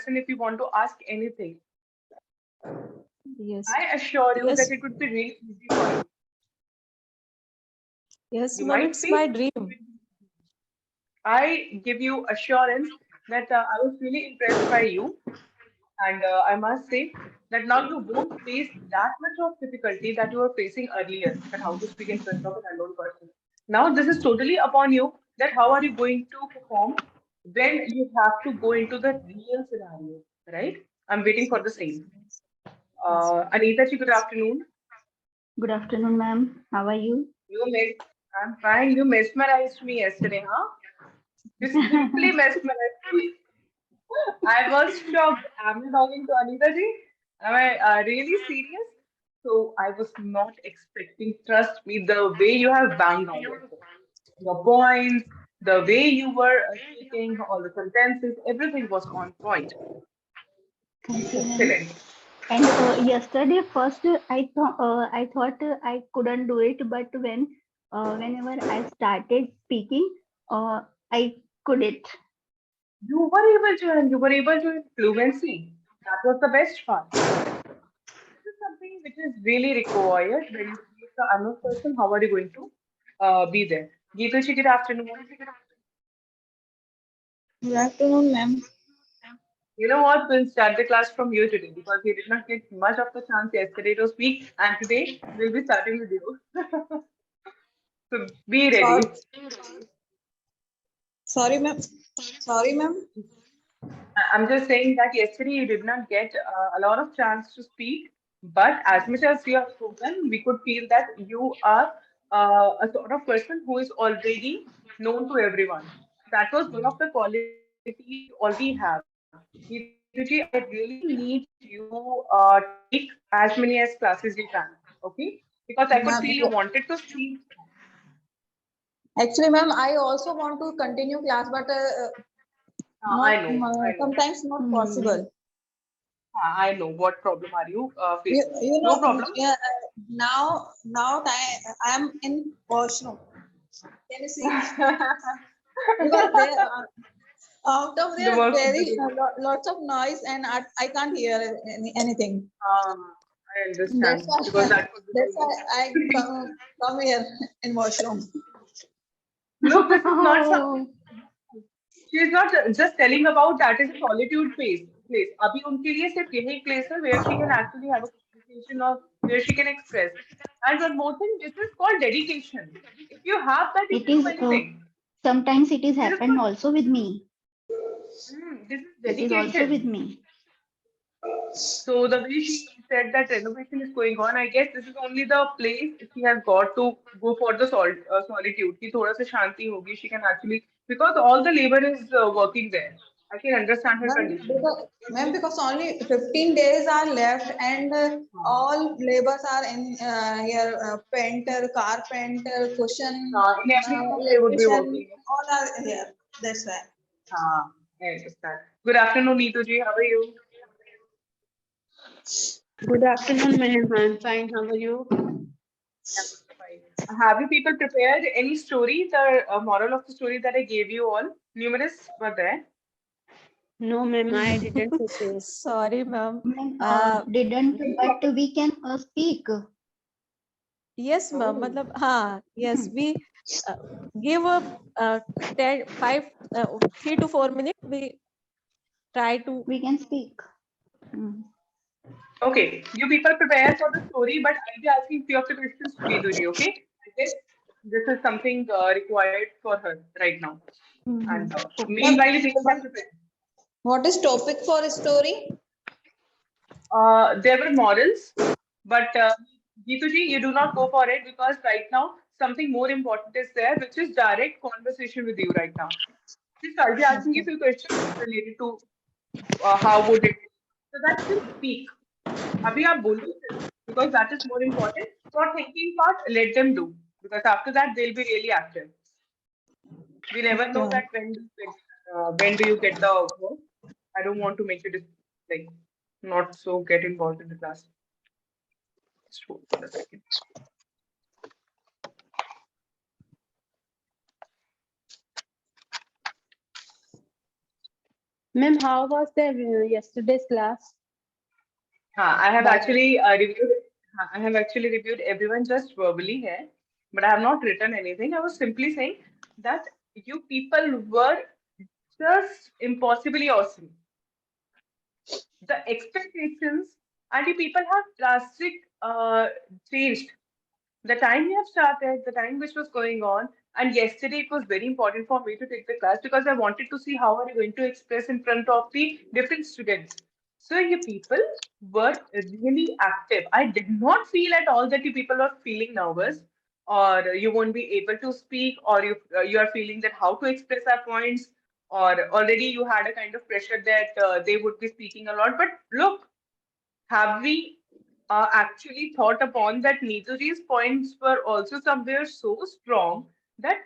if you want to ask anything. Yes. I assure you that Yes. it would be really easy for you. Yes, You ma'am. might It's my feel dream. I give you assurance that I was really impressed by you, and I must say that now you won't face that much of difficulty that you were facing earlier, that how to speak in front of an unknown person. Now this is totally upon you that how are you going to perform when you have to go into the real scenario, right? I'm waiting for the same. Anita ji, good afternoon. Good afternoon, ma'am. How are you? You missed. I'm fine. You mesmerized me yesterday, huh? You simply mesmerized me. I was shocked. Am I talking to Anita ji? Am I really serious? So I was not expecting. Trust me, the way you have banged out your points, the way you were speaking, all the sentences, everything was on point. Thank you, ma'am. Excellent. And yesterday, first I thought I couldn't do it, but whenever I started speaking, I could it. You were able to, and you were able to fluency. That was the best part. This is something which is really required when you meet the unknown person. How are you going to be there? Geetuji, good afternoon. Good afternoon, ma'am. You know what? We'll start the class from you today because we did not get much of the chance yesterday to speak, and today we'll be starting with you. So be Sorry, ready. sorry, ma'am. Sorry, ma'am. I'm just saying that yesterday you did not get a lot of chance to speak, but as much as you have spoken, we could feel that you are a sort of person who is already known to everyone. That was one of the qualities we already have. Neetuji, I really need you to take as many as classes you can, okay? Because I could feel Ma'am, you wanted to speak. actually, ma'am, I also want to continue class, but not I know. sometimes not Hmm. possible. I know. What problem are you facing? You No know, problem. yeah, now I'm in washroom. Can you see? Because there out of The there work will be very doing. lots of noise and I can't hear anything. I That's understand why because that could be the that's why reason. I come here in washroom. No, this is not something. Oh, She is not just telling about that is a solitude place. Place. अभी उनके लिए सिर्फ यही place है where she can actually have a conversation or where she can express. And one more thing, this is called dedication. If you have that, you it can do is. anything. Sometimes it is This is happened called, also with me. this is It is also with dedication. me. So the way she said that renovation is going on, I guess this is only the place she has got to go for the solitude. कि थोड़ा सा शांति होगी. She can actually because all the labor is working there. I can understand her condition. Because only 15 days are left and all labors are in here painter, carpenter, cushion, In every room they would be electrician, working. all are here. That's why. I understand. Good afternoon, Neetu ji. How are you? Good afternoon, ma'am. I'm fine. How are you? I'm fine. Have you people prepared any story? The moral of the story that I gave you all, numerous were there. No, ma'am, I didn't prepare. Sorry, ma'am. Ma'am, didn't, but we can speak. Yes, ma'am. Oh. मतलब हाँ, yes, we uh, give a 10, 5, 3 to 4 minutes. We try to. We can speak. Hmm. Okay, you people prepare for the story, but I'll be asking few of the questions to Neetu ji, okay? I guess this is something required for her right now. Hmm. And Okay. meanwhile, you people can prepare. What is topic for a story? There were morals, but Geetu ji, you do not go for it because right now something more important is there, which is direct conversation with you right now. Just I'll be asking you a Okay. few questions related to how would it, so that you can speak. Abhi aap bolo सिर्फ, because that is more important. For thinking part, let them do because after that they'll be really active. We never Okay, know ma'am. that when do you get the work. I don't want to make you like not so get involved in the class. Just hold for a second. Ma'am, how was the yesterday's class? I have But actually reviewed. I have actually reviewed everyone just verbally here, but I have not written anything. I was simply saying that you people were just impossibly awesome. The expectations and you people have drastic changed. The time we have started, the time which was going on, and yesterday it was very important for me to take the class because I wanted to see how are you going to express in front of the different students. So you people were really active. I did not feel at all that you people are feeling nervous or you won't be able to speak or you are feeling that how to express our points or already you had a kind of pressure that they would be speaking a lot. But look, have we actually thought upon that Neetuji's points were also somewhere so strong that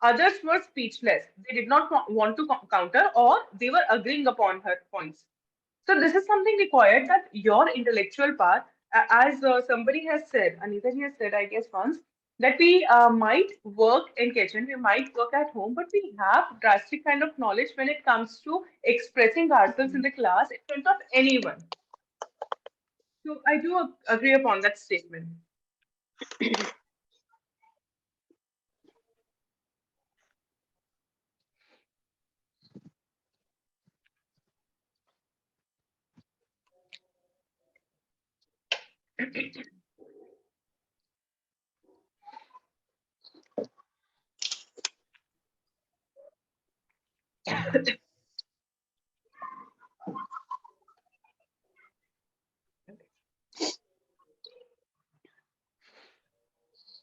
others were speechless. They did not want to counter or they were agreeing upon her points. So this is something required that your intellectual part, as somebody has said, Anita ji has said, I guess once, that we might work in kitchen, we might work at home, but we have drastic kind of knowledge when it comes to expressing ourselves in the class in front of anyone. So I do agree upon that statement.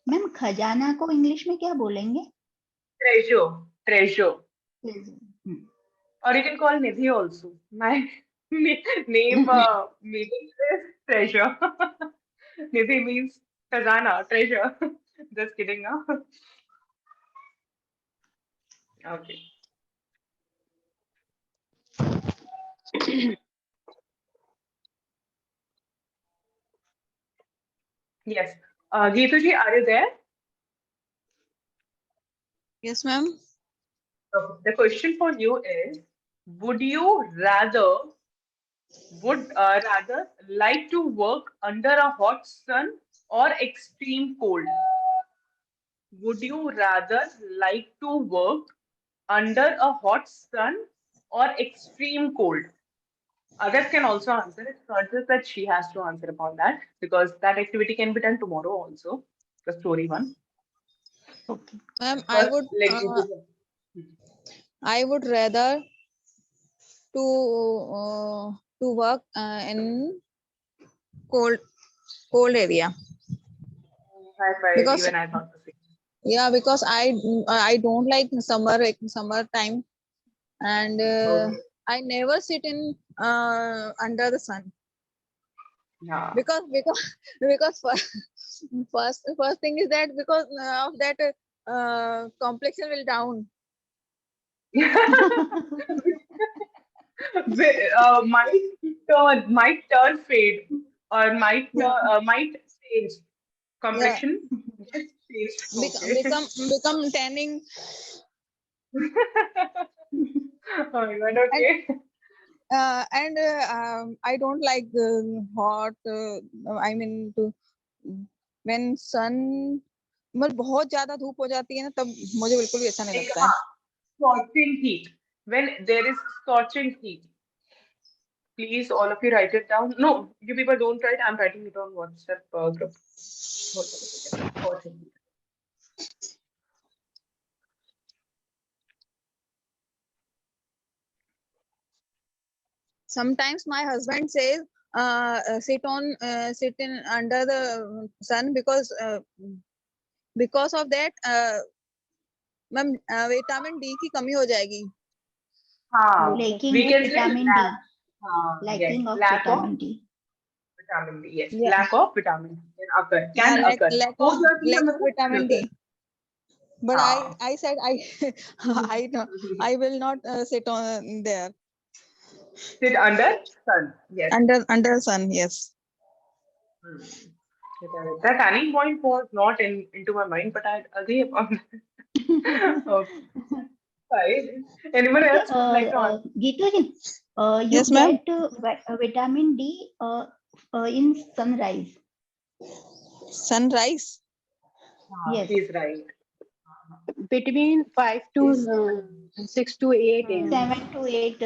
Ma'am खजाना को English में क्या बोलेंगे? Treasure, treasure. Hmm, Or you can call Nidhi also. My name meaning is treasure. Nidhi means khazana, treasure. Just kidding, huh? Okay. Yes. Geetu ji, are you there? yes, ma'am. Okay. The question for you is, would you rather like to work under a hot sun or extreme cold? Would you rather like to work under a hot sun or extreme cold? Others can also answer. It's not just that she has to answer upon that because that activity can be done tomorrow also. The story one. okay. Ma'am, First, let me do I would rather to work in cold cold area high five. because Even I thought the same. yeah, because I don't like summer time, and Okay. I never sit in under the sun Yeah. because because first thing is that because of that complexion will down. Might turn fade or Yeah, might change yeah, complexion gets changed. Okay. become tanning. Oh my God, And okay. I don't like hot. I mean to when sun मतलब बहुत ज्यादा धूप हो जाती है ना तब मुझे बिल्कुल भी अच्छा नहीं Like, लगता है. scorching heat. When there is scorching heat, please all of you write it down. No, you people don't write. I'm writing it on WhatsApp group. Hold on a second. Scorching heat. Sometimes my husband says sit in under the sun because of that ma'am vitamin D की कमी हो जाएगी. Lacking We of can say vitamin D. yes, Lacking of lack of vitamin D. vitamin D. Yes, Yeah, lack of vitamin D can occur. yeah, Can occur. हो जाती है lack of मतलब can vitamin occur. D. But हाँ. I said I know I will not sit on there Sit under sun. Yes. under sun. Yes. Hmm. That tanning point was not into my mind, but I agree upon that. Okay. Fine. Anyone else would like to answer? Geetu, you Yes, ma'am. get vitamin D in sunrise. Sunrise. Yes. She's right. Between 5 to 6 to 8 a.m. 7 to 8.